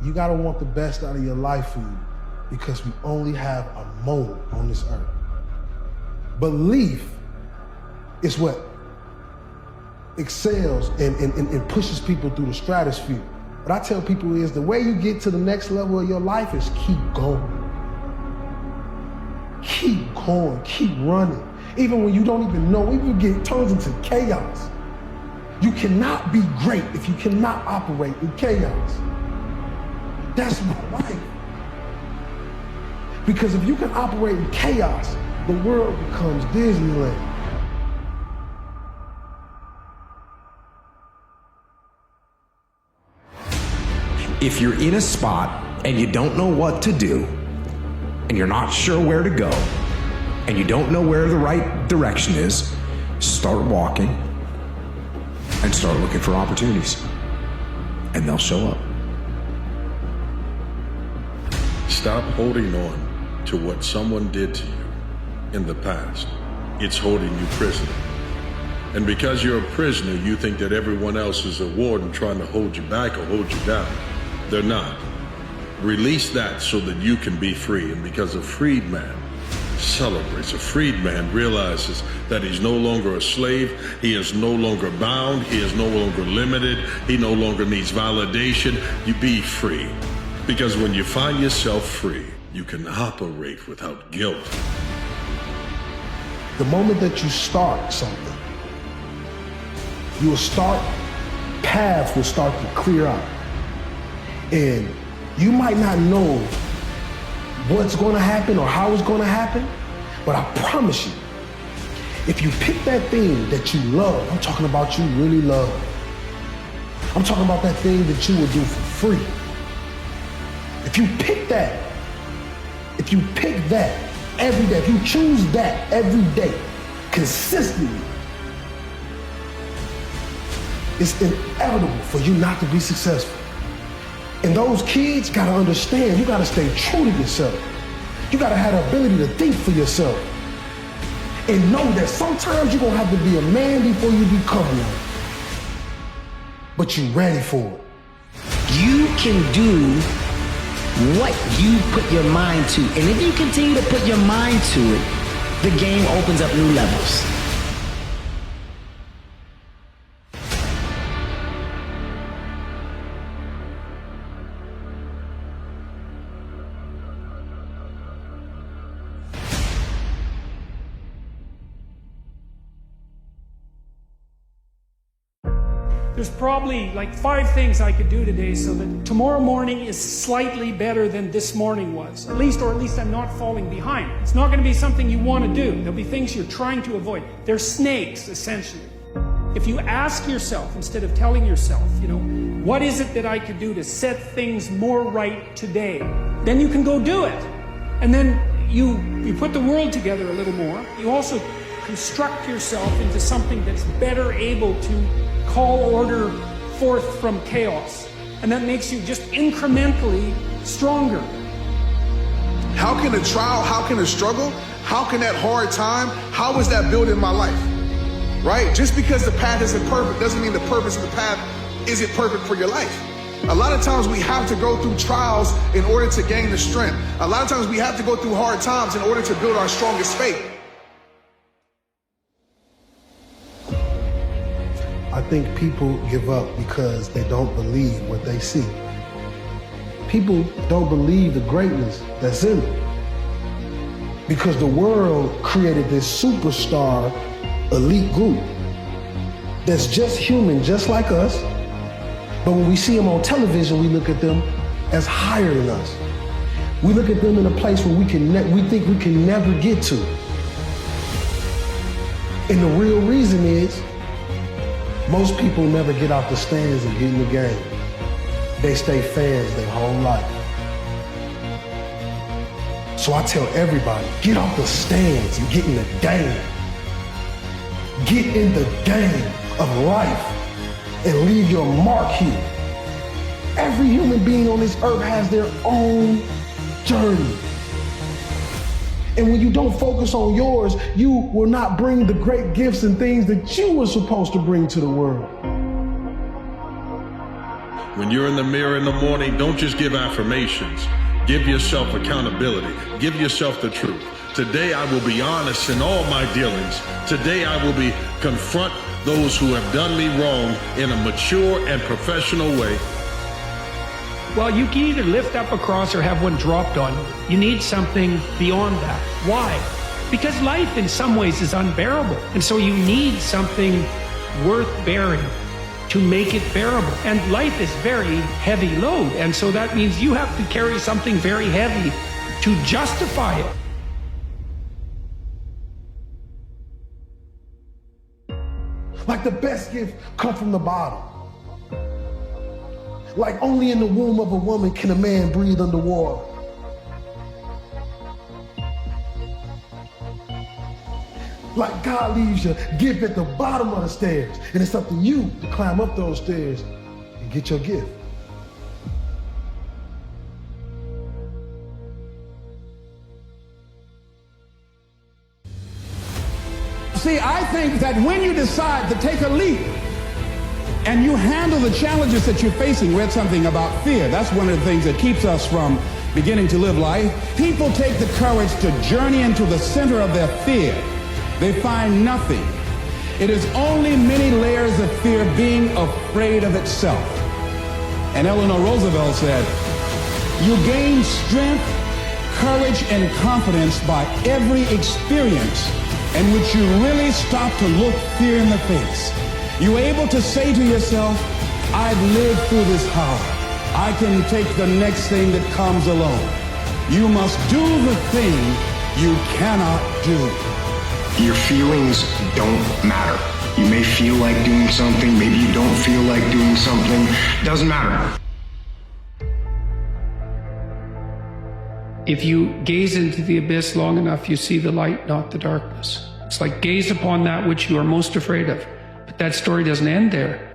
You gotta want the best out of your life for you, because we only have a moment on this earth. Belief is what excels and pushes people through the stratosphere. What I tell people is the way you get to the next level of your life is keep going. Keep going, keep running. Even when you don't even know, even get turns into chaos. You cannot be great if you cannot operate in chaos. That's my life. Because if you can operate in chaos, the world becomes Disneyland. If you're in a spot and you don't know what to do, and you're not sure where to go, and you don't know where the right direction is, start walking and start looking for opportunities, and they'll show up. Stop holding on to what someone did to you in the past. It's holding you prisoner. And because you're a prisoner, you think that everyone else is a warden trying to hold you back or hold you down. They're not. Release that so that you can be free. And because a freed man celebrates, a freed man realizes that he's no longer a slave, he is no longer bound, he is no longer limited, he no longer needs validation. You be free. Because when you find yourself free, you can operate without guilt. The moment that you start something, you will start, paths will start to clear out. And you might not know what's going to happen or how it's going to happen, but I promise you, if you pick that thing that you love, I'm talking about you really love, I'm talking about that thing that you will do for free. If you pick that every day, if you choose that every day, consistently, it's inevitable for you not to be successful. And those kids gotta understand, you gotta stay true to yourself. You gotta have the ability to think for yourself. And know that sometimes you're gonna have to be a man before you become one. But you're ready for it. You can do what you put your mind to. And if you continue to put your mind to it, the game opens up new levels. There's probably like 5 things I could do today so that tomorrow morning is slightly better than this morning was. At least I'm not falling behind. It's not going to be something you want to do. There'll be things you're trying to avoid. They're snakes, essentially. If you ask yourself, instead of telling yourself, what is it that I could do to set things more right today? Then you can go do it. And then you put the world together a little more. You also construct yourself into something that's better able to call order forth from chaos. And that makes you just incrementally stronger. How can a trial, how can a struggle, how can that hard time, how is that building my life? Right? Just because the path isn't perfect doesn't mean the purpose of the path isn't perfect for your life. A lot of times we have to go through trials in order to gain the strength. A lot of times we have to go through hard times in order to build our strongest faith. I think people give up because they don't believe what they see. People don't believe the greatness that's in them. Because the world created this superstar elite group that's just human, just like us. But when we see them on television, we look at them as higher than us. We look at them in a place where we think we can never get to. And the real reason is, most people never get out the stands and get in the game. They stay fans their whole life. So I tell everybody, get off the stands and get in the game. Get in the game of life and leave your mark here. Every human being on this earth has their own journey. And when you don't focus on yours, you will not bring the great gifts and things that you were supposed to bring to the world. When you're in the mirror in the morning, don't just give affirmations. Give yourself accountability. Give yourself the truth. Today I will be honest in all my dealings. Today I will be confront those who have done me wrong in a mature and professional way. Well, you can either lift up a cross or have one dropped on you. You need something beyond that. Why? Because life in some ways is unbearable. And so you need something worth bearing to make it bearable. And life is very heavy load. And so that means you have to carry something very heavy to justify it. Like the best gift come from the bottom. Like only in the womb of a woman can a man breathe underwater. Like God leaves your gift at the bottom of the stairs, and it's up to you to climb up those stairs and get your gift. See, I think that when you decide to take a leap and you handle the challenges that you're facing, read something about fear. That's one of the things that keeps us from beginning to live life. People take the courage to journey into the center of their fear. They find nothing. It is only many layers of fear being afraid of itself. And Eleanor Roosevelt said, you gain strength, courage, and confidence by every experience in which you really stop to look fear in the face. You're able to say to yourself, I've lived through this horror. I can take the next thing that comes along. You must do the thing you cannot do. Your feelings don't matter. You may feel like doing something, maybe you don't feel like doing something. Doesn't matter. If you gaze into the abyss long enough, you see the light, not the darkness. It's like gaze upon that which you are most afraid of. But that story doesn't end there.